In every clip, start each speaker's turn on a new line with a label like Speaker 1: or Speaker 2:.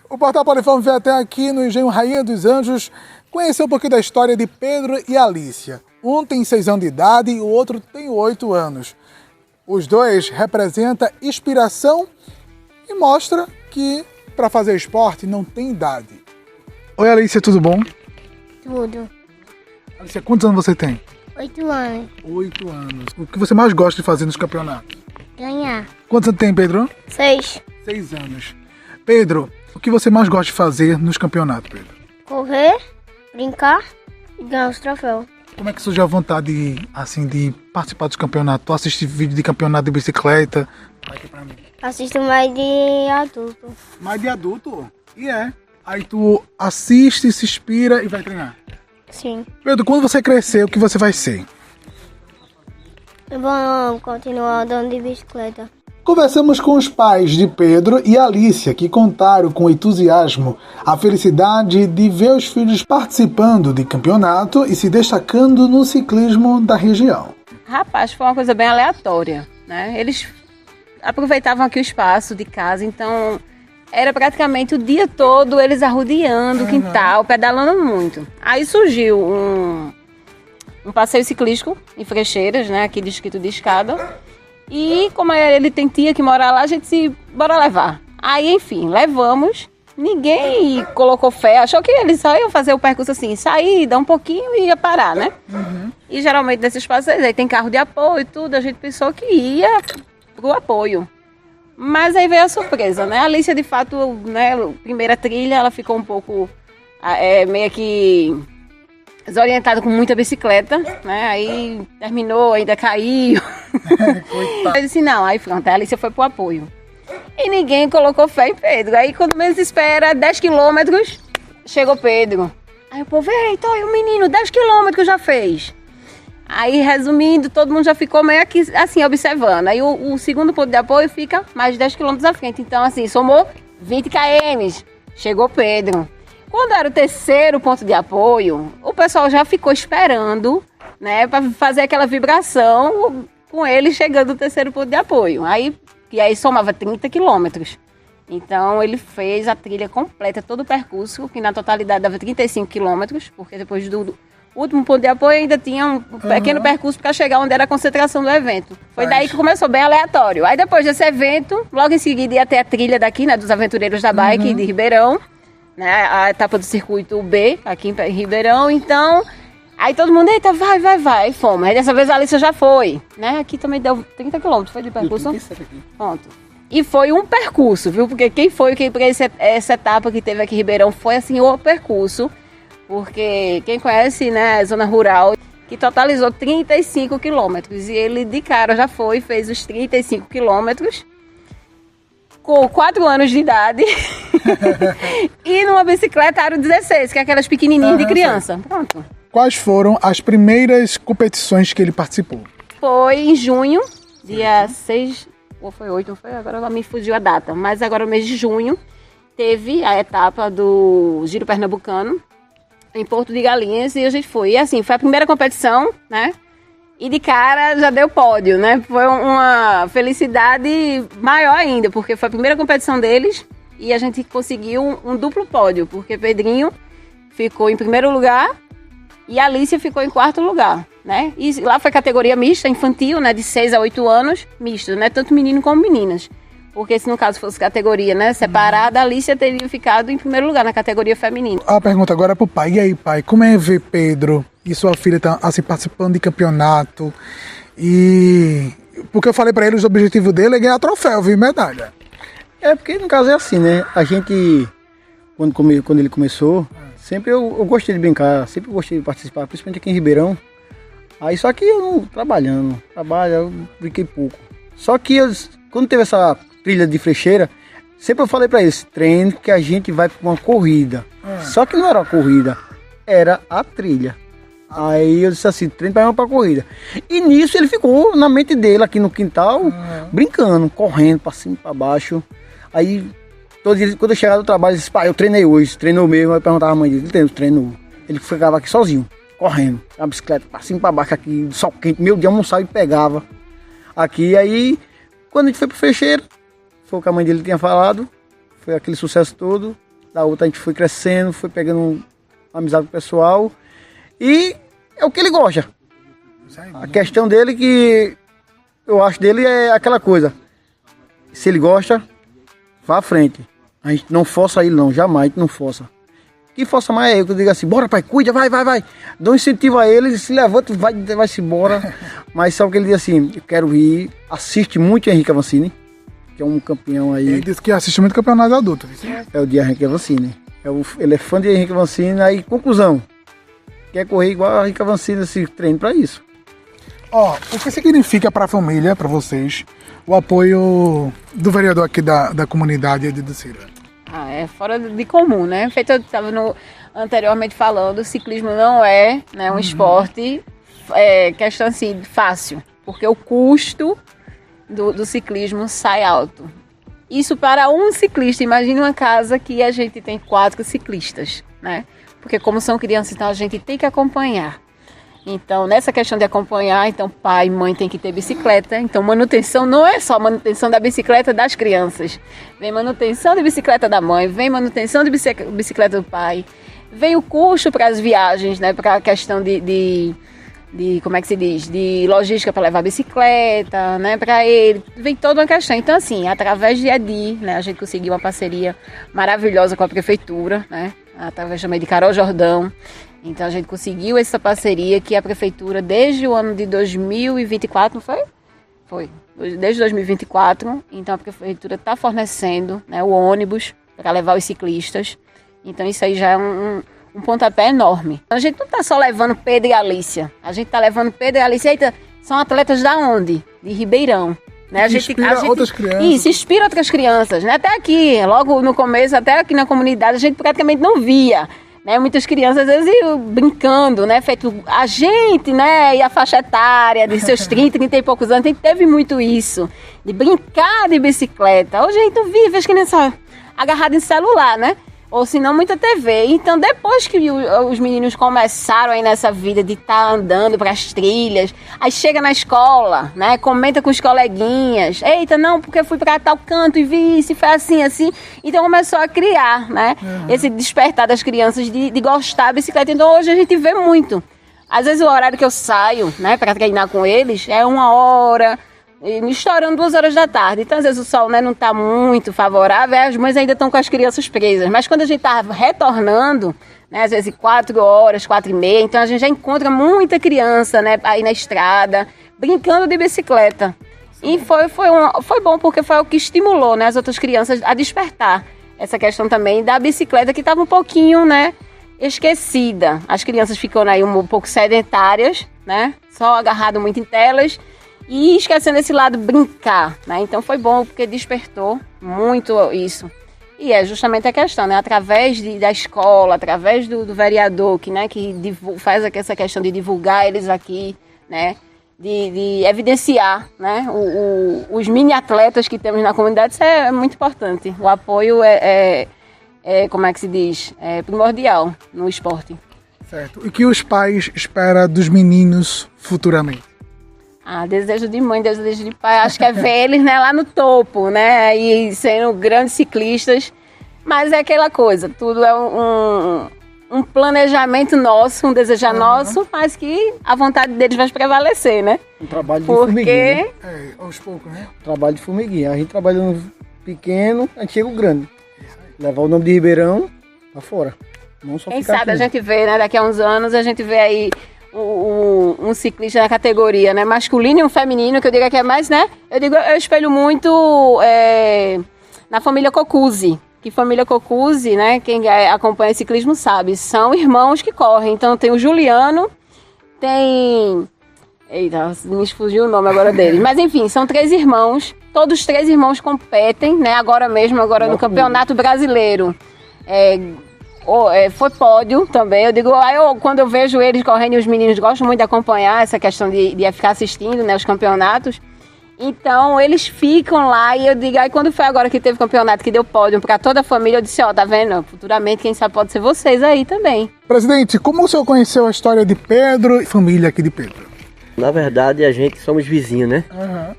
Speaker 1: O Portal Poliforme veio até aqui no Engenho Rainha dos Anjos conhecer um pouquinho da história de Pedro e Alícia. Um tem 6 anos de idade e o outro tem 8 anos. Os dois representam inspiração e mostra que para fazer esporte não tem idade. Oi, Alícia, tudo bom?
Speaker 2: Tudo.
Speaker 1: Alícia, quantos anos você tem?
Speaker 2: 8 anos.
Speaker 1: 8 anos. O que você mais gosta de fazer nos campeonatos?
Speaker 2: Ganhar.
Speaker 1: Quantos anos tem, Pedro?
Speaker 2: 6.
Speaker 1: 6 anos. Pedro, o que você mais gosta de fazer nos campeonatos, Pedro?
Speaker 2: Correr, brincar e ganhar os troféus.
Speaker 1: Como é que surgiu a vontade, assim, de participar dos campeonatos? Tu assiste vídeo de campeonato de bicicleta? Vai aqui pra mim.
Speaker 2: Assisto mais de adulto.
Speaker 1: Mais de adulto? E é. Aí tu assiste, se inspira e vai treinar.
Speaker 2: Sim.
Speaker 1: Pedro, quando você crescer, o que você vai ser?
Speaker 2: Eu vou continuar andando de bicicleta.
Speaker 1: Conversamos com os pais de Pedro e Alícia, que contaram com entusiasmo a felicidade de ver os filhos participando de campeonato e se destacando no ciclismo da região.
Speaker 3: Rapaz, foi uma coisa bem aleatória, né? Eles aproveitavam aqui o espaço de casa, então era praticamente o dia todo eles arrodeando o quintal, pedalando muito. Aí surgiu um passeio ciclístico em Frecheiras, né? Aqui distrito de Escada. E como ele tem tia que mora lá, a gente se bora levar. Aí, enfim, levamos. Ninguém colocou fé, achou que eles só iam fazer o percurso assim, sair, dar um pouquinho e ia parar, né? E geralmente nesses passeios aí tem carro de apoio e tudo, a gente pensou que ia pro apoio. Mas aí veio a surpresa, né? A Alícia, de fato, né, primeira trilha, ela ficou um pouco meio que desorientada com muita bicicleta, né? Aí terminou, ainda caiu. Eu disse, não, aí pronto, a Alícia foi pro apoio. E ninguém colocou fé em Pedro. Aí quando menos espera, 10 quilômetros, chegou Pedro. Aí o povo, eita, olha o menino, 10 quilômetros já fez. Aí, resumindo, todo mundo já ficou meio aqui, assim, observando. Aí o segundo ponto de apoio fica mais de 10 quilômetros à frente. Então, assim, somou 20 km. Chegou Pedro. Quando era o terceiro ponto de apoio, o pessoal já ficou esperando, né, para fazer aquela vibração com ele chegando no terceiro ponto de apoio. Aí somava 30 quilômetros. Então, ele fez a trilha completa, todo o percurso, que na totalidade dava 35 quilômetros, porque depois do último ponto de apoio ainda tinha um pequeno percurso para chegar onde era a concentração do evento. Foi daí que começou bem aleatório. Aí depois desse evento, logo em seguida ia ter a trilha daqui, né, dos Aventureiros da Bike de Ribeirão, né, a etapa do circuito B, aqui em Ribeirão. Então, aí todo mundo, eita, vai, fomos. Aí dessa vez a Alícia já foi, né, aqui também deu 30 quilômetros, foi de percurso? Pronto. E foi um percurso, viu, porque quem foi para essa etapa que teve aqui em Ribeirão foi, assim, o percurso, porque quem conhece, né, a zona rural, que totalizou 35 quilômetros, e ele de cara já foi, fez os 35 quilômetros, com 4 anos de idade, e numa bicicleta aro 16, que é aquelas pequenininhas de criança. Pronto.
Speaker 1: Quais foram as primeiras competições que ele participou?
Speaker 3: Foi em junho, dia 6, ou foi 8, não foi? Agora me fugiu a data, mas agora no mês de junho, teve a etapa do Giro Pernambucano, em Porto de Galinhas, e a gente foi. E assim, foi a primeira competição, né? E de cara já deu pódio, né? Foi uma felicidade maior ainda, porque foi a primeira competição deles e a gente conseguiu um duplo pódio, porque Pedrinho ficou em primeiro lugar e a Alícia ficou em quarto lugar, né? E lá foi categoria mista, infantil, né? De 6 a 8 anos, misto, né? Tanto menino como meninas. Porque se no caso fosse categoria, né, separada, a Alícia teria ficado em primeiro lugar na categoria feminina.
Speaker 1: A pergunta agora é pro pai. E aí, pai, como é ver Pedro e sua filha assim, participando de campeonato? E porque eu falei pra ele, o objetivo dele é ganhar troféu, viu, medalha.
Speaker 4: É porque no caso é assim, né? A gente, quando ele começou, sempre eu gostei de brincar, sempre gostei de participar, principalmente aqui em Ribeirão. Aí só que eu não trabalho, eu brinquei pouco. Só que quando teve essa trilha de Frecheira, sempre eu falei pra eles, treino que a gente vai pra uma corrida. Só que não era uma corrida, era a trilha. Aí eu disse assim, treino pra ir pra corrida. E nisso ele ficou na mente dele aqui no quintal, brincando, correndo pra cima e pra baixo. Aí, todo dia, quando eu chegava do trabalho, ele disse, pai, eu treinei hoje, treinou mesmo. Aí eu perguntava a mãe dele, ele treinou. Ele ficava aqui sozinho, correndo, a bicicleta pra cima e pra baixo aqui, sol quente, meu dia almoçava e pegava. Aqui, aí, quando a gente foi pro Frecheira, foi o que a mãe dele tinha falado, foi aquele sucesso todo. da outra a gente foi crescendo, foi pegando amizade com o pessoal. E é o que ele gosta. A questão dele que eu acho dele é aquela coisa. Se ele gosta, vá à frente. A gente não força ele não, jamais a gente não força. Que força mais é eu que eu digo assim, bora pai, cuida, vai. Dá um incentivo a ele se levanta, vai-se embora. Mas só que ele diz assim, eu quero ir, assiste muito Henrique Avancini, que é um campeão aí.
Speaker 1: Ele disse que assiste muito campeonato adulto.
Speaker 4: É o de Henrique Avancini. Ele é fã de Henrique Avancini, aí conclusão. Quer correr igual a Henrique Avancini, esse treino pra isso.
Speaker 1: Ó, o que significa para a família, para vocês, o apoio do vereador aqui da comunidade de Ducira?
Speaker 3: É fora de comum, né? Feito, eu estava anteriormente falando, o ciclismo não é, né, um esporte, questão assim, fácil, porque o custo do ciclismo sai alto. Isso para um ciclista, imagine uma casa que a gente tem 4 ciclistas, né? Porque como são crianças, então a gente tem que acompanhar. Então, nessa questão de acompanhar, então pai e mãe tem que ter bicicleta. Então, manutenção não é só manutenção da bicicleta das crianças. Vem manutenção de bicicleta da mãe, vem manutenção de bicicleta do pai. Vem o custo para as viagens, né? Para a questão de como é que se diz? De logística para levar a bicicleta, né? Para ele. Vem toda uma questão. Então, assim, através de EDI, né? A gente conseguiu uma parceria maravilhosa com a prefeitura, né? Através também de Carol Jordão. Então a gente conseguiu essa parceria que a prefeitura, desde o ano de 2024, não foi? Foi. Desde 2024, então a prefeitura está fornecendo, né, o ônibus para levar os ciclistas. Então isso aí já é um pontapé enorme. A gente não está só levando Pedro e Alícia, a gente está levando Pedro e Alícia. Eita, são atletas da onde? De Ribeirão. Né? A gente
Speaker 1: outras crianças.
Speaker 3: Isso, inspira outras crianças. Né? Até aqui, logo no começo, até aqui na comunidade, a gente praticamente não via. Né, muitas crianças, às vezes, brincando, né, feito a gente, né, e a faixa etária de seus 30 e poucos anos, a gente teve muito isso, de brincar de bicicleta. Hoje a gente vive as crianças agarradas em celular, né, ou se não, muita TV. Então, depois que os meninos começaram aí nessa vida de estar andando para as trilhas, aí chega na escola, né, comenta com os coleguinhas, eita, não, porque eu fui para tal canto e vi isso, e foi assim. Então, começou a criar, né, esse despertar das crianças de gostar da bicicleta. Então, hoje a gente vê muito. Às vezes, o horário que eu saio, né, para treinar com eles é 1 hora, estourando 2 horas da tarde. Então, às vezes, o sol, né, não está muito favorável, as mães ainda estão com as crianças presas. Mas quando a gente está retornando, né, às vezes 4 horas, 4h30, então a gente já encontra muita criança, né, aí na estrada, brincando de bicicleta. E foi bom, porque foi o que estimulou, né, as outras crianças a despertar essa questão também da bicicleta, que estava um pouquinho, né, esquecida. As crianças ficam aí um pouco sedentárias, né, só agarrado muito em telas, e esquecendo esse lado brincar, né? Então foi bom porque despertou muito isso. E é justamente a questão, né? Através da escola, através do vereador, que faz essa questão de divulgar eles aqui, né? De evidenciar, né? Os mini atletas que temos na comunidade, isso é muito importante. O apoio como é que se diz? É primordial no esporte.
Speaker 1: Certo. E o que os pais esperam dos meninos futuramente?
Speaker 3: Desejo de mãe, desejo de pai, acho que é ver eles, né, lá no topo, né, e sendo grandes ciclistas, mas é aquela coisa, tudo é um planejamento nosso, um desejar nosso, mas que a vontade deles vai prevalecer, né?
Speaker 4: Um trabalho de formiguinha,
Speaker 1: né? Aos poucos, né?
Speaker 4: Trabalho de formiguinha, a gente trabalhando pequeno, a gente chega o grande, levar o nome de Ribeirão pra fora, não só
Speaker 3: quem
Speaker 4: ficar
Speaker 3: sabe
Speaker 4: aqui.
Speaker 3: A gente vê, né, daqui a uns anos, a gente vê aí um ciclista na categoria, né, masculino e um feminino, que eu digo que é mais, né, eu espelho muito na família Cocuzzi, que família Cocuzzi, né, quem acompanha ciclismo sabe, são irmãos que correm. Então tem o Juliano, eita, me fugiu o nome agora dele, mas enfim, são 3 irmãos, todos 3 irmãos competem, né, agora no Campeonato Brasileiro. Foi pódio também. Eu digo, quando eu vejo eles correndo, e os meninos gostam muito de acompanhar essa questão de ficar assistindo, né, os campeonatos. Então eles ficam lá e eu digo, aí quando foi agora que teve campeonato que deu pódio para toda a família, eu disse, tá vendo? Futuramente, quem sabe pode ser vocês aí também.
Speaker 1: Presidente, como o senhor conheceu a história de Pedro e família aqui de Pedro?
Speaker 5: Na verdade, a gente somos vizinhos, né?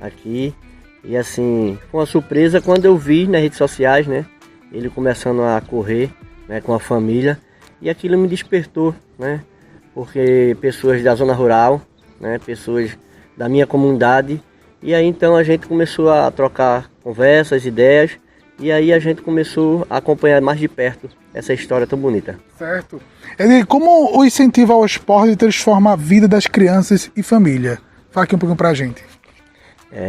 Speaker 5: Aqui. E assim, foi uma surpresa quando eu vi nas redes sociais, né? ele começando a correr, né, com a família, e aquilo me despertou, né, porque pessoas da zona rural, né, pessoas da minha comunidade, e aí então a gente começou a trocar conversas, ideias, e aí a gente começou a acompanhar mais de perto essa história tão bonita.
Speaker 1: Certo. Como o incentivo ao esporte transforma a vida das crianças e família? Fala aqui um pouquinho pra gente.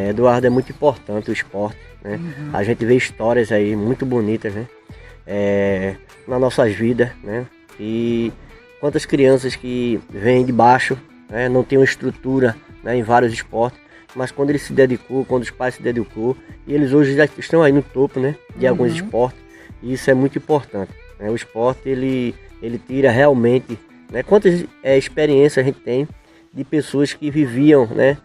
Speaker 5: Eduardo, é muito importante o esporte, né? A gente vê histórias aí muito bonitas, né? Nas nossas vidas, né? E quantas crianças que vêm de baixo, né? Não tem uma estrutura, né, em vários esportes, mas quando ele se dedicou, quando os pais se dedicou, e eles hoje já estão aí no topo, né, de alguns esportes, e isso é muito importante, né? O esporte, ele tira realmente, né, quantas experiências a gente tem de pessoas que viviam, né,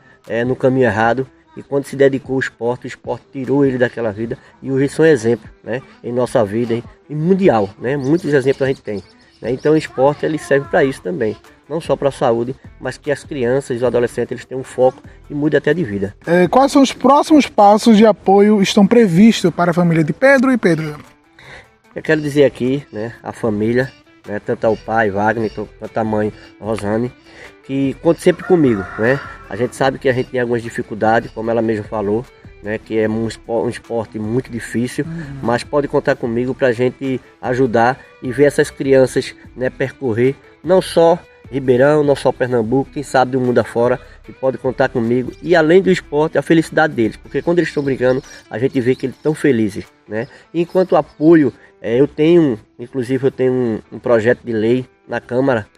Speaker 5: no caminho errado, e quando se dedicou ao esporte, o esporte tirou ele daquela vida, e hoje são exemplos, né, em nossa vida, em mundial, né, muitos exemplos a gente tem, né? Então o esporte, ele serve para isso também, não só para a saúde, mas que as crianças e os adolescentes eles tenham um foco e mude até de vida.
Speaker 1: Quais são os próximos passos de apoio estão previstos para a família de Pedro e Pedro?
Speaker 5: Eu quero dizer aqui, né, a família, né, tanto ao pai Wagner, quanto a mãe Rosane, que conte sempre comigo, né? A gente sabe que a gente tem algumas dificuldades, como ela mesma falou, né, que é um esporte muito difícil, mas pode contar comigo para a gente ajudar e ver essas crianças, né, percorrer não só Ribeirão, não só Pernambuco, quem sabe do mundo afora, que pode contar comigo. E além do esporte, a felicidade deles, porque quando eles estão brincando, a gente vê que eles estão felizes, né? E enquanto apoio, eu tenho um projeto de lei na Câmara,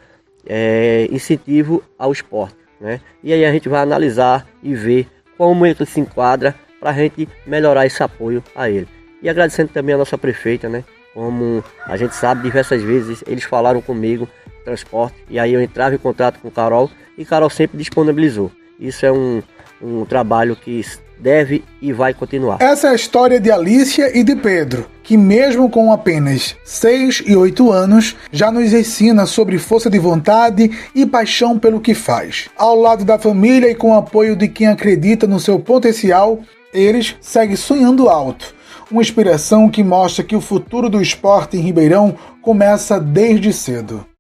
Speaker 5: incentivo ao esporte, né? E aí a gente vai analisar e ver como ele se enquadra para a gente melhorar esse apoio a ele. E agradecendo também a nossa prefeita, né? Como a gente sabe, diversas vezes eles falaram comigo transporte, e aí eu entrava em contato com Carol, e Carol sempre disponibilizou. Isso é um trabalho que deve e vai continuar.
Speaker 1: Essa é a história de Alícia e de Pedro, que mesmo com apenas 6 e 8 anos, já nos ensina sobre força de vontade e paixão pelo que faz. Ao lado da família e com o apoio de quem acredita no seu potencial, eles seguem sonhando alto. Uma inspiração que mostra que o futuro do esporte em Ribeirão começa desde cedo.